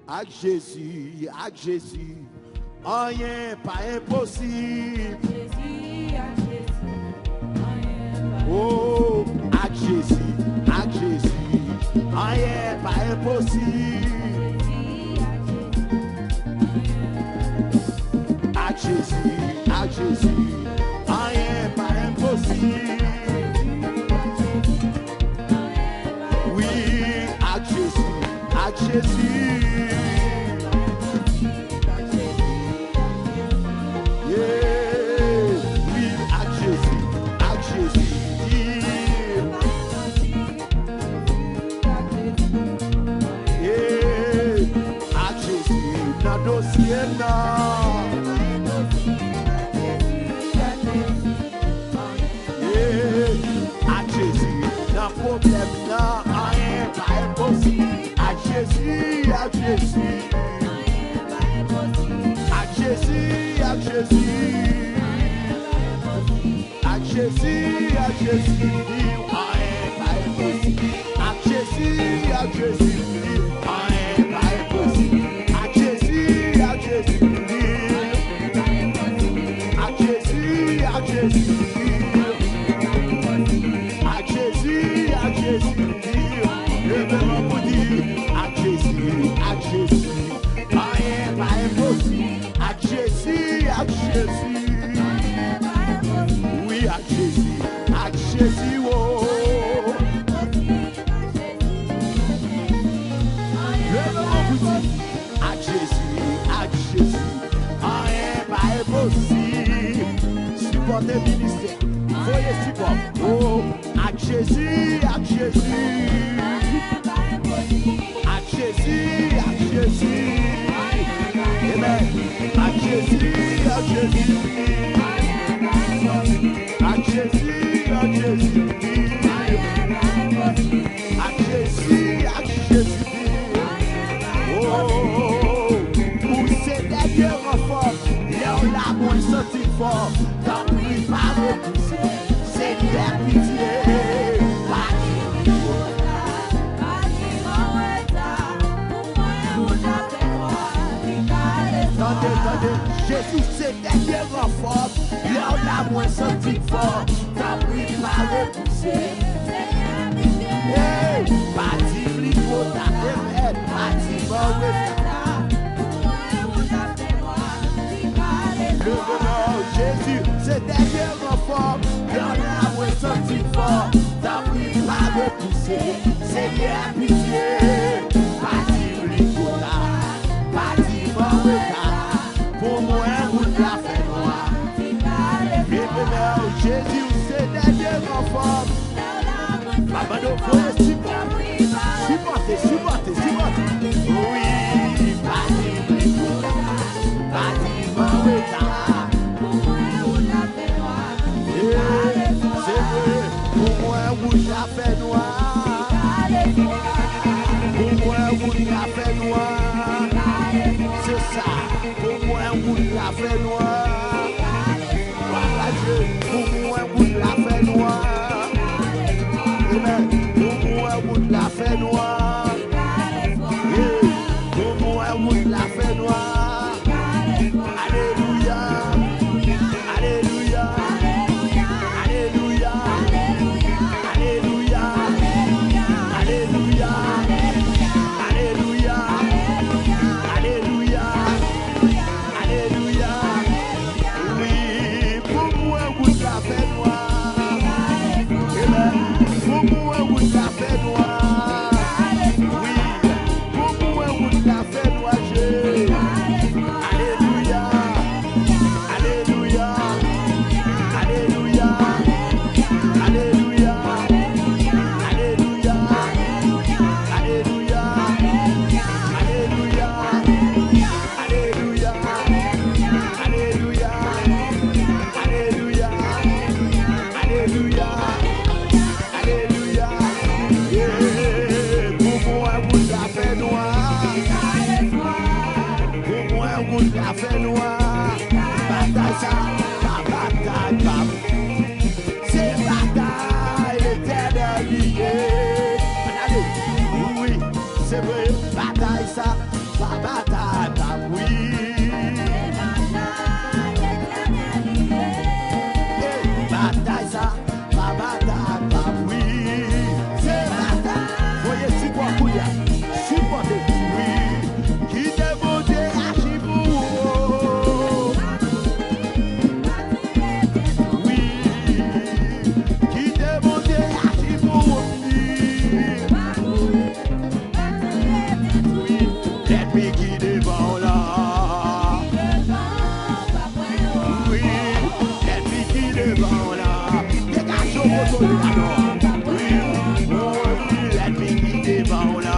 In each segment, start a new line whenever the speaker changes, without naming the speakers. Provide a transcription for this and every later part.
Avec Jésus, rien pas impossible. Oh, avec Jésus, rien pas impossible. Avec Jésus, rien pas impossible. Oui, avec Jésus. Jésus, c'est derrière en forme, là on a moins senti fort, t'as pris pas repoussé. Hey, parti flico, t'as fait, parti mauvais. Jésus, c'est derrière en forme, là on a moins senti fort, t'as pris pas repoussé. Seigneur, pitié, parti flico, parti mauvais. Pour moi, vous la fait noir. Jésus, c'est derrière en forme. Maman, nous faut supporter. Oui, parti, pour moi, vous la fait noir. C'est vrai, pour moi, vous la fait noir. Pour moi, vous la fait noir. C'est ça. Pour moi, vous la fait noir. Voilà Dieu, pour moi, vous la fait noir. Amen. Pour moi, vous la fait noir. Pour moi, vous la fait noir. Alléluia. Alléluia. Alléluia. Alléluia. Alléluia. Alléluia. Alléluia. Oui, pour moi, vous la fait noir. Amen. Pour moi, vous la fait noir. Oui, pour moi, vous la fait noir. Alléluia. Alléluia. Alléluia. Alléluia. Alléluia. Alléluia. Alléluia. Alléluia. Alléluia. Alléluia. Alléluia. Alléluia. Pour moi, vous la fait noir. Pour moi, vous la fait noir. Bataille ça, bataille, c'est bataille éternelle. Oui, c'est vrai, bataille ça, bataille. l'ennemi qui devant là. Oui, l'ennemi qui devant là. Dégage au moto là non. Oui, oui, l'ennemi qui devant là.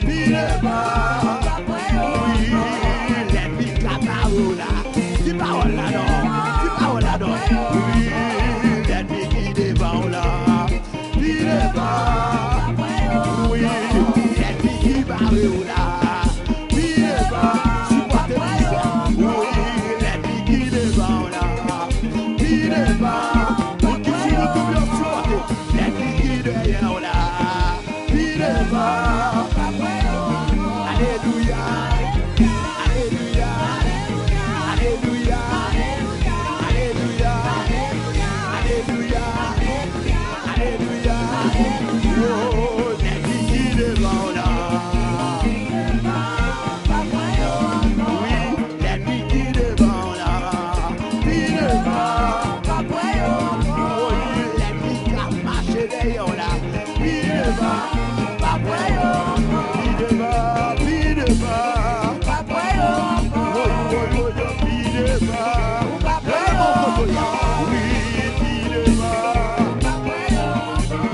Il est bas. Oui, l'ennemi qui a parole là. Dis parole là non. Dis parole là non. Oui, l'ennemi qui devant là. Il est bas. Oui, l'ennemi qui parle là. Il est bas. Supportez moi. Oui, l'ennemi qui devant là. Il est bas. Pour qui si nous tout bien supporter. L'ennemi qui derrière là. Il est bas. Alléluia. Alléluia. Alléluia. Alléluia. Alléluia. Alléluia. Oh, l'ennemi qui devant là. Oui, l'ennemi qui devant là. Il est bas. Oh, l'ennemi qui a marché derrière là. Il est bas. Il est bas. Il est bas. Oh, oh, oh, il est bas. Oui, il est bas.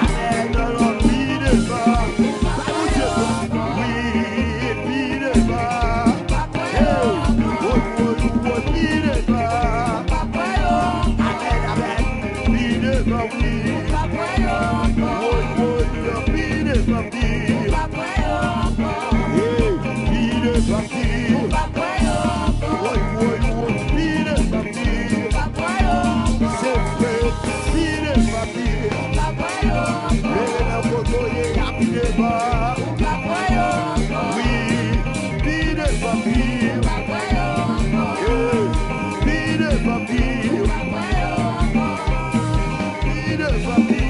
Amen, alors il est bas. Oui, il est bas. Oh, oh, oh, il est bas. Amen, amen, il est bas, oui. Oh, oh, il est parti. Il est parti. Oh, oh, oh, il est parti. C'est fait, il est parti. Le photo est à pied bas. Oui, il est parti. Il est parti. Il est parti.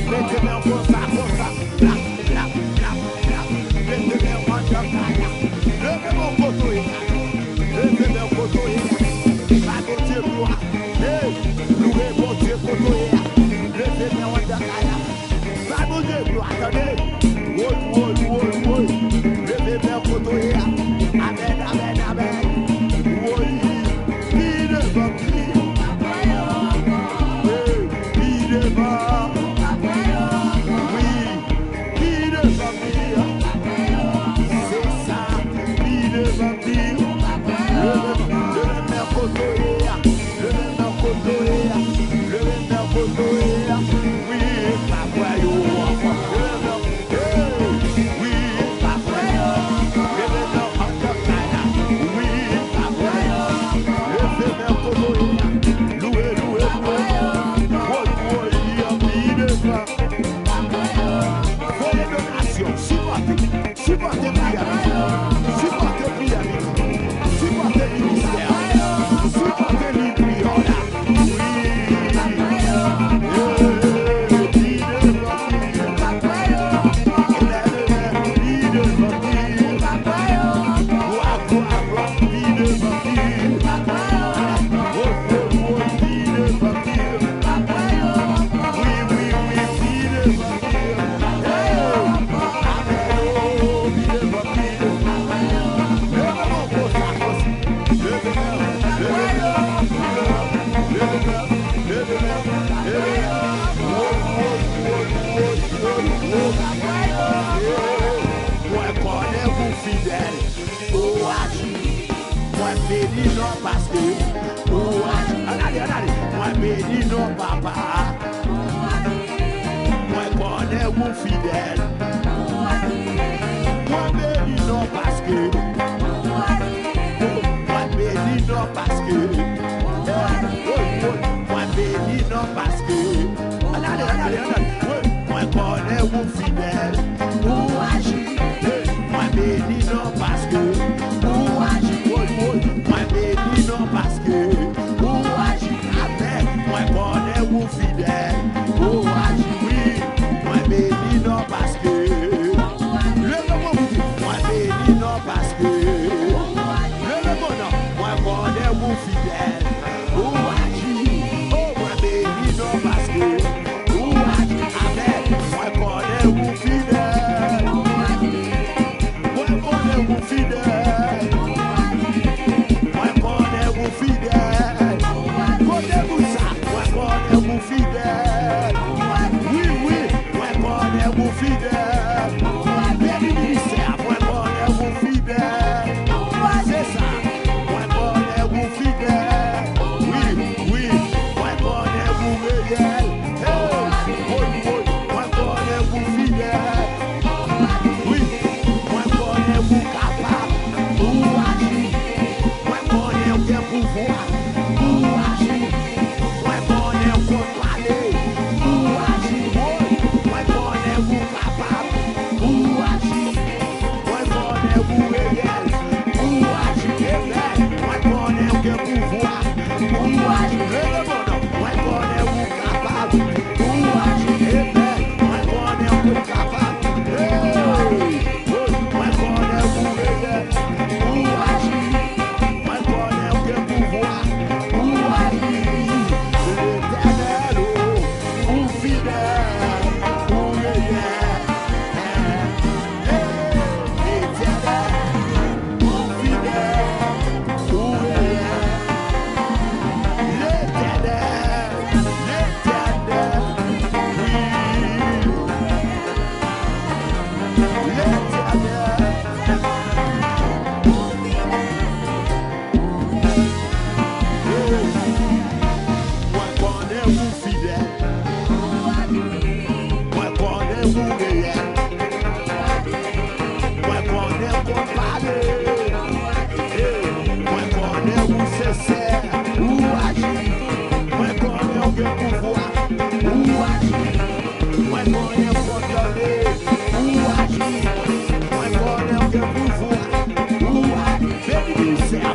Mettez-moi comme ça. Clap, clap, clap, clap. Mettez-moi comme ça. Levez mon photo. Levez mon photo. Pas de Dieu pour moi. Louez mon Dieu pour toi. Levez mon photo. Pas de Dieu pour moi. Attendez. Oui. Levez mon photo. Amen, amen, amen. Oui, il est parti. Il est bas. Oui, il est parti. C'est ça, il est parti. Le même photo. Oui, papa, oui, papa, supportez supportez ministère, supportez les prières là. Parce que, moi béni non papa, moi connais mon fidèle, moi béni non parce que, moi béni non parce que, moi béni non parce que, moi connais mon fidèle, moi béni non parce que, moi béni non parce que, moi connais mon fidèle, oui, moi béni non parce que, moi béni non parce que, moi connais mon fidèle, moi béni non parce que, moi connais mon fidèle, moi vous réel, ou agir moi connais que pouvoir, ou agir moi connais vous capable, ou agir moi connais vous capable, moi connais vous réel, ou agir moi connais que pouvoir, ou agir l'éternel, ou fidèle, ou réel.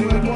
I'm